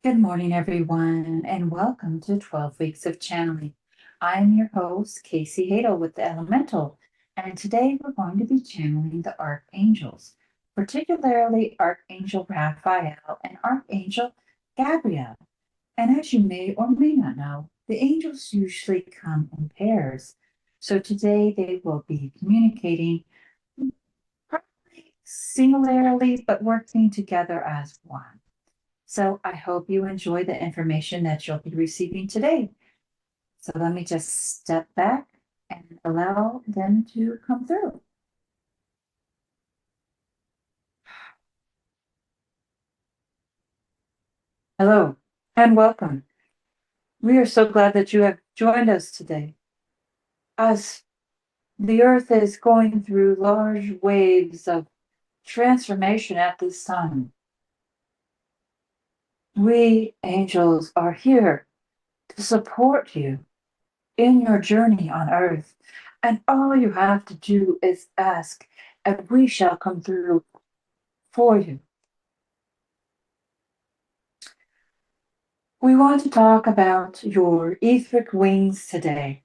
Good morning, everyone, and welcome to 12 Weeks of Channeling. I'm your host, Casey Hadel with the Elemental, and today we're going to be channeling the Archangels, particularly Archangel Raphael and Archangel Gabriel. And as you may or may not know, the angels usually come in pairs. So today they will be communicating probably singularly, but working together as one. So I hope you enjoy the information that you'll be receiving today. So let me just step back and allow them to come through. Hello and welcome. We are so glad that you have joined us today. As the earth is going through large waves of transformation at this time, we angels are here to support you in your journey on earth. And all you have to do is ask, and we shall come through for you. We want to talk about your etheric wings today,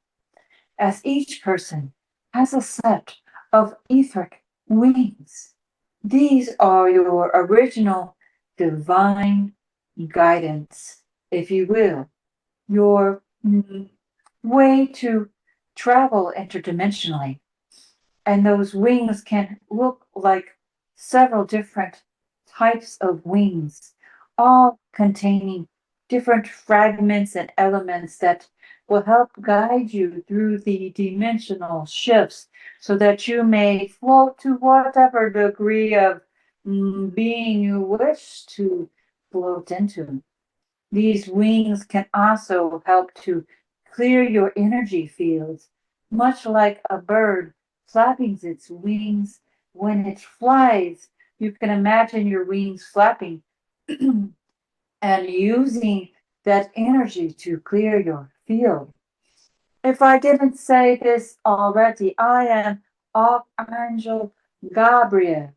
as each person has a set of etheric wings. These are your original divine guidance, if you will, your way to travel interdimensionally. And those wings can look like several different types of wings, all containing different fragments and elements that will help guide you through the dimensional shifts so that you may float to whatever degree of being you wish to float into. These wings can also help to clear your energy fields, much like a bird flapping its wings when it flies. You can imagine your wings flapping and using that energy to clear your field. If I didn't say this already, I am Archangel Gabriel,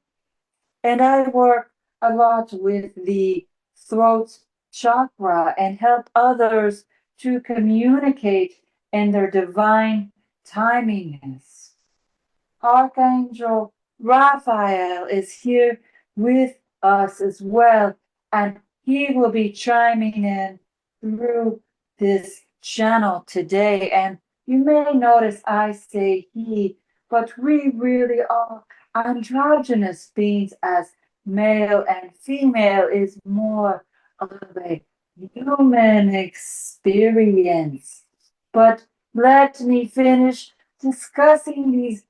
and I work a lot with the throat chakra and help others to communicate in their divine timingness. Archangel Raphael is here with us as well, and he will be chiming in through this channel today. And you may notice I say he, but we really are androgynous beings, as male and female is more of a human experience. But let me finish discussing these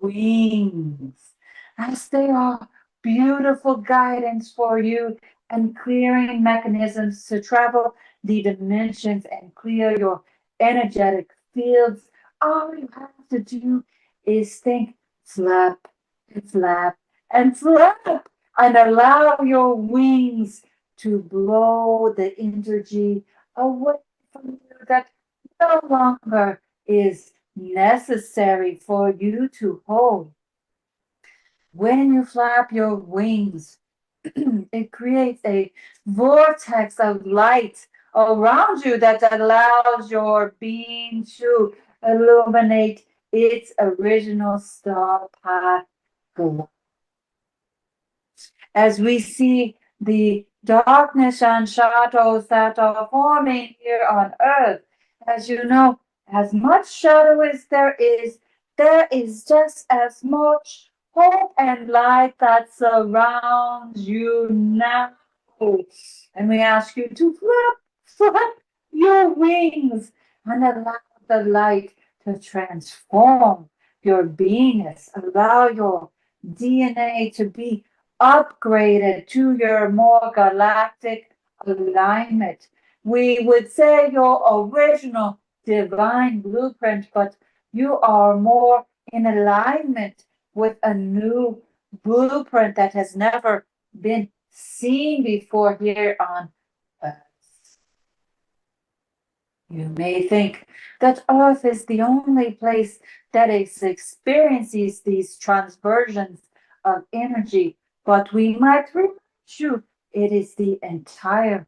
wings, as they are beautiful guidance for you and clearing mechanisms to travel the dimensions and clear your energetic fields. All you have to do is think, flap, and flap, and flap, and allow your wings to blow the energy away from you that no longer is necessary for you to hold. When you flap your wings, it creates a vortex of light around you that allows your being to illuminate its original star path glow. As we see the darkness and shadows that are forming here on earth, as you know, as much shadow as there is just as much hope and light that surrounds you now. And we ask you to flap your wings and allow the light to transform your beingness. Allow your DNA to be upgraded to your more galactic alignment. We would say your original divine blueprint, but you are more in alignment with a new blueprint that has never been seen before here on Earth. You may think that Earth is the only place that experiences these transversions of energy, but we might remind you it is the entire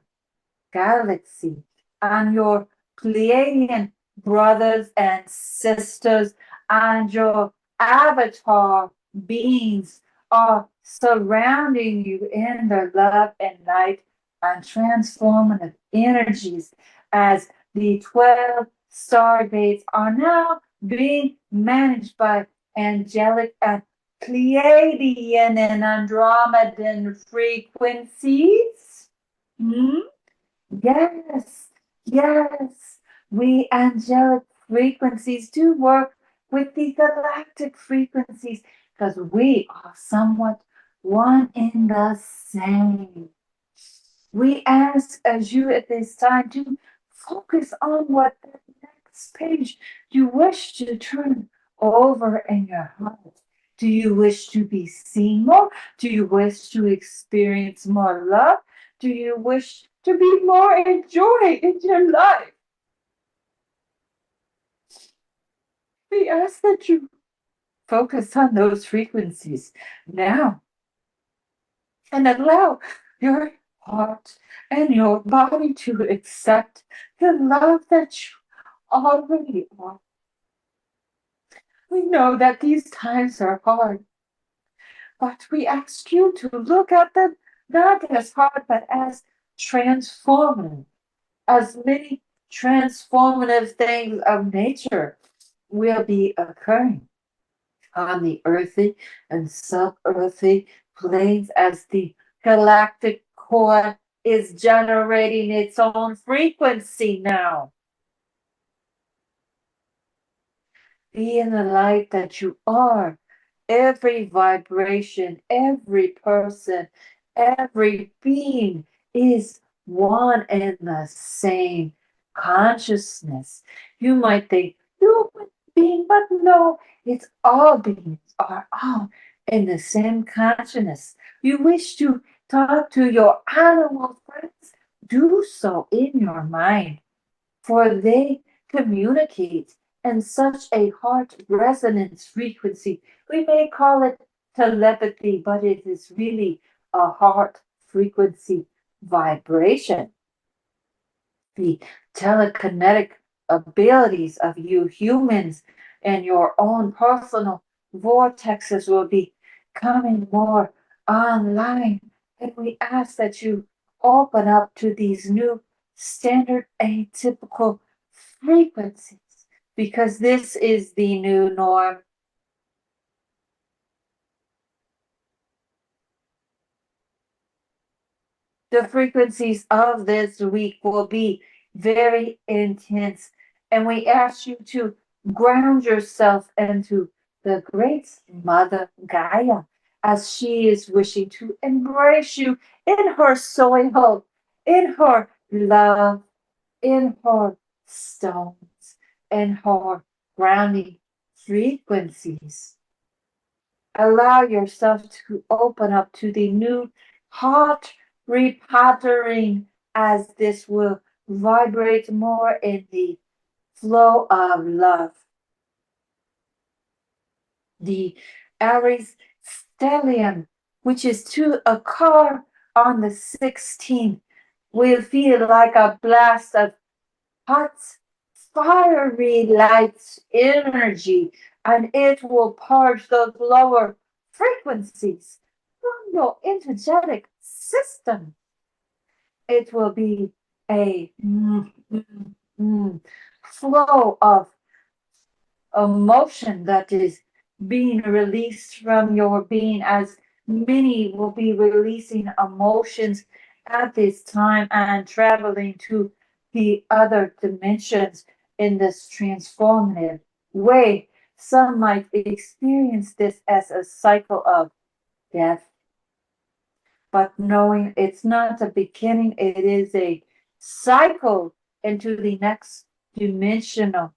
galaxy, and your Pleiadian brothers and sisters and your avatar beings are surrounding you in their love and light and transformative energies as the 12 stargates are now being managed by angelic and Pleiadian and Andromedan frequencies. Hmm? Yes, yes. We angelic frequencies do work with the galactic frequencies because we are somewhat one in the same. We ask as you at this time to focus on what the next page you wish to turn over in your heart. Do you wish to be seen more? Do you wish to experience more love? Do you wish to be more in joy in your life? We ask that you focus on those frequencies now and allow your heart and your body to accept the love that you already are. We know that these times are hard, but we ask you to look at them not as hard, but as transformative, as many transformative things of nature will be occurring on the earthy and sub-earthy planes as the galactic core is generating its own frequency now. Be in the light that you are. Every vibration, every person, every being is one and the same consciousness. You might think, you being, but no, it's all beings are all in the same consciousness. You wish to talk to your animal friends, do so in your mind, for they communicate in such a heart resonance frequency. We may call it telepathy, but it is really a heart frequency vibration. The telekinetic abilities of you humans and your own personal vortexes will be coming more online. And we ask that you open up to these new standard atypical frequencies because this is the new norm. The frequencies of this week will be very intense, and we ask you to ground yourself into the great Mother Gaia as she is wishing to embrace you in her soil, in her love, in her stones, in her grounding frequencies. Allow yourself to open up to the new heart repattering as this will vibrate more in the flow of love. The Aries stellium, which is to occur on the 16th, will feel like a blast of hot, fiery light energy, and it will purge those lower frequencies from your energetic system. It will be a flow of emotion that is being released from your being, as many will be releasing emotions at this time and traveling to the other dimensions in this transformative way. Some might experience this as a cycle of death, but knowing it's not a beginning, it is a cycle into the next dimensional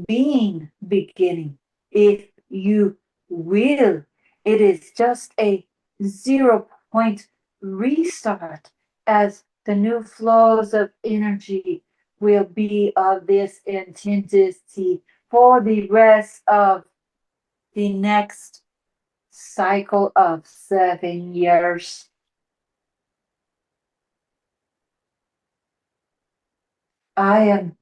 being beginning. If you will, it is just a 0 point restart as the new flows of energy will be of this intensity for the rest of the next cycle of 7 years. I am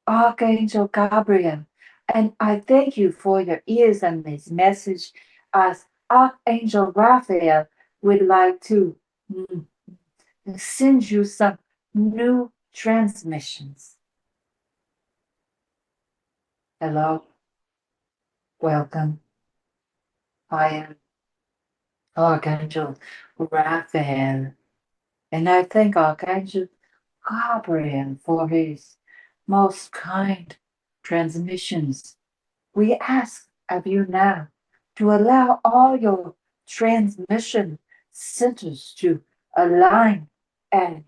Archangel Gabriel, and I thank you for your ears and this message as Archangel Raphael would like to send you some new transmissions. Hello, welcome. I am Archangel Raphael, and I thank Archangel Gabriel for his most kind transmissions. We ask of you now to allow all your transmission centers to align and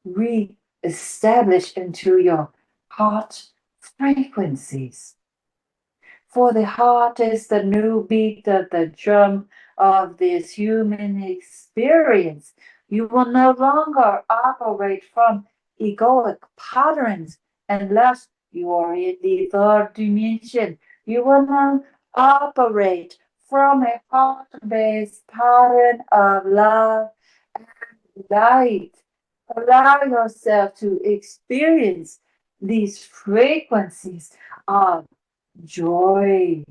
re-establish into your heart frequencies. For the heart is the new beat of the drum of this human experience. You will no longer operate from egoic patterns unless you are in the third dimension. You will now operate from a heart-based pattern of love and light. Allow yourself to experience these frequencies of joy,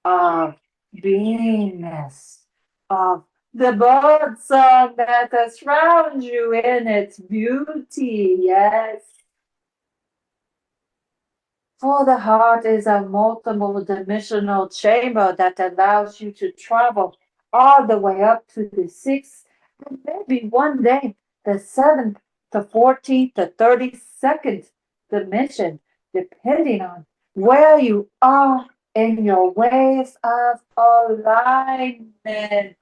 of beingness, of the bird song that surrounds you in its beauty. Yes. For the heart is a multiple dimensional chamber that allows you to travel all the way up to the sixth, and maybe one day the seventh, the 14th, the 32nd dimension, depending on where you are in your ways of alignment.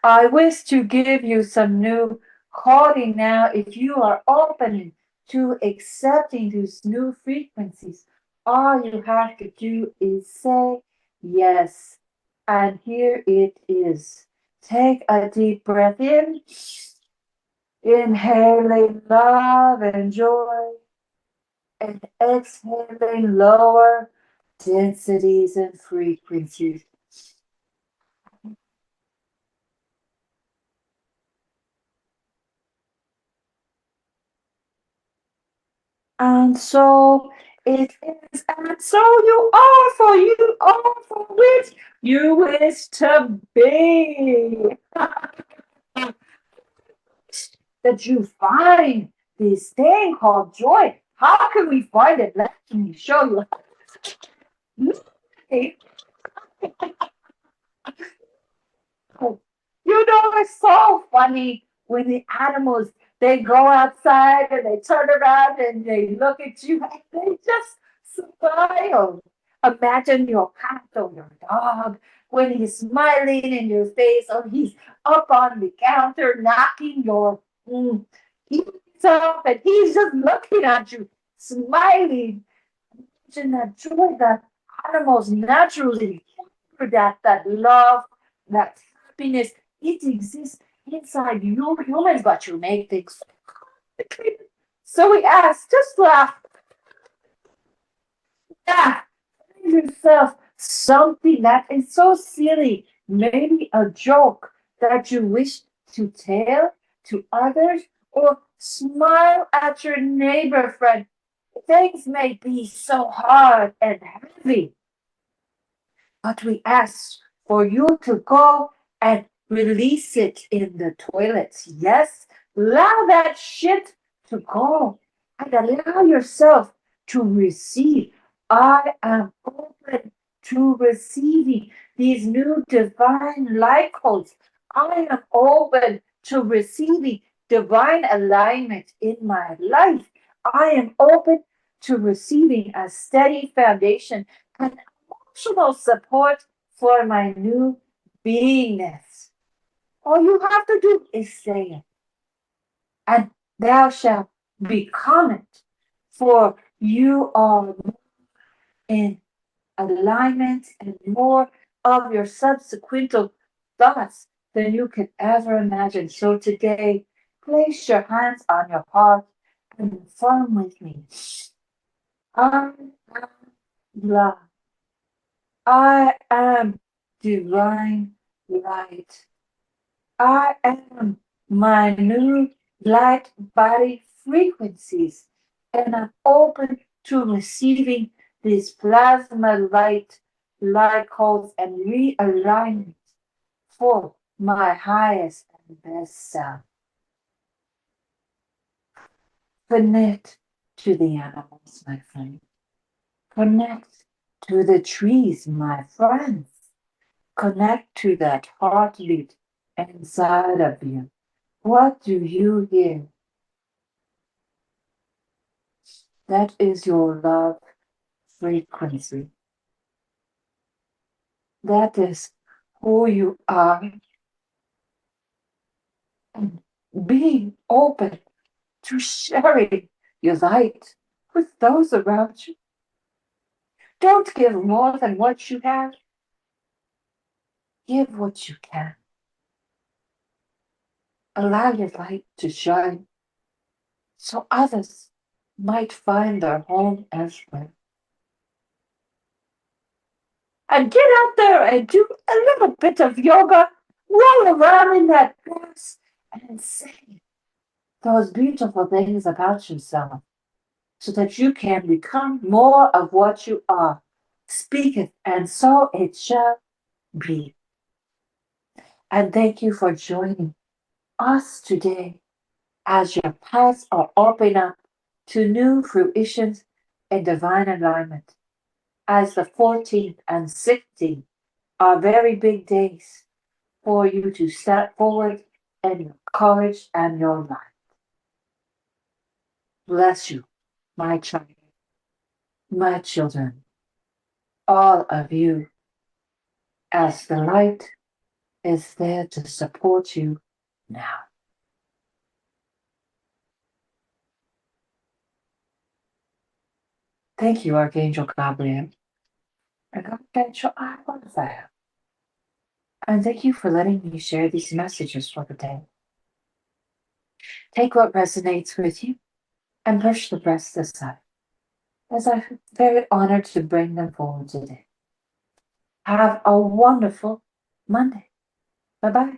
I wish to give you some new calling now. If you are open to accepting these new frequencies, all you have to do is say yes. And here it is. Take a deep breath in, inhaling love and joy, and exhaling lower densities and frequencies. And so it is, and so you are, for you are for which you wish to be. That you find this thing called joy. How can we find it? Let me show you. You know, it's so funny when the animals they go outside and they turn around and they look at you and they just smile. Imagine your cat or your dog when he's smiling in your face or he's up on the counter knocking your keys off and he's just looking at you, smiling. Imagine that joy that animals naturally that love, that happiness, it exists inside you humans, but you make things complicated. So we ask, just laugh. Yeah, find yourself something that is so silly, maybe a joke that you wish to tell to others, or smile at your neighbor friend. Things may be so hard and heavy, but we ask for you to go and release it in the toilets. Yes, allow that shit to go and allow yourself to receive. I am open to receiving these new divine light codes. I am open to receiving divine alignment in my life. I am open to receiving a steady foundation and emotional support for my new beingness. All you have to do is say it, and thou shalt become it, for you are in alignment and more of your subsequent thoughts than you could ever imagine. So today, place your hands on your heart and affirm with me. I am love. I am divine light. I am my new light body frequencies and I'm open to receiving this plasma light codes and realignment for my highest and best self. Connect to the animals, my friend. Connect to the trees, my friends. Connect to that heartbeat inside of you. What do you hear? That is your love frequency. That is who you are. And being open to sharing your light with those around you. Don't give more than what you have. Give what you can. Allow your light to shine so others might find their home as well. And get out there and do a little bit of yoga, roll around in that grass, and say those beautiful things about yourself so that you can become more of what you are. Speak it, and so it shall be. And thank you for joining us today as your paths are opening up to new fruitions in divine alignment. As the 14th and 16th are very big days for you to step forward in your courage and your light. Bless you, my child, my children, all of you, as the light is there to support you now. Thank you, Archangel Gabriel, and Archangel Raphael. And thank you for letting me share these messages for the day. Take what resonates with you and push the rest aside, as I'm very honored to bring them forward today. Have a wonderful Monday. Bye-bye.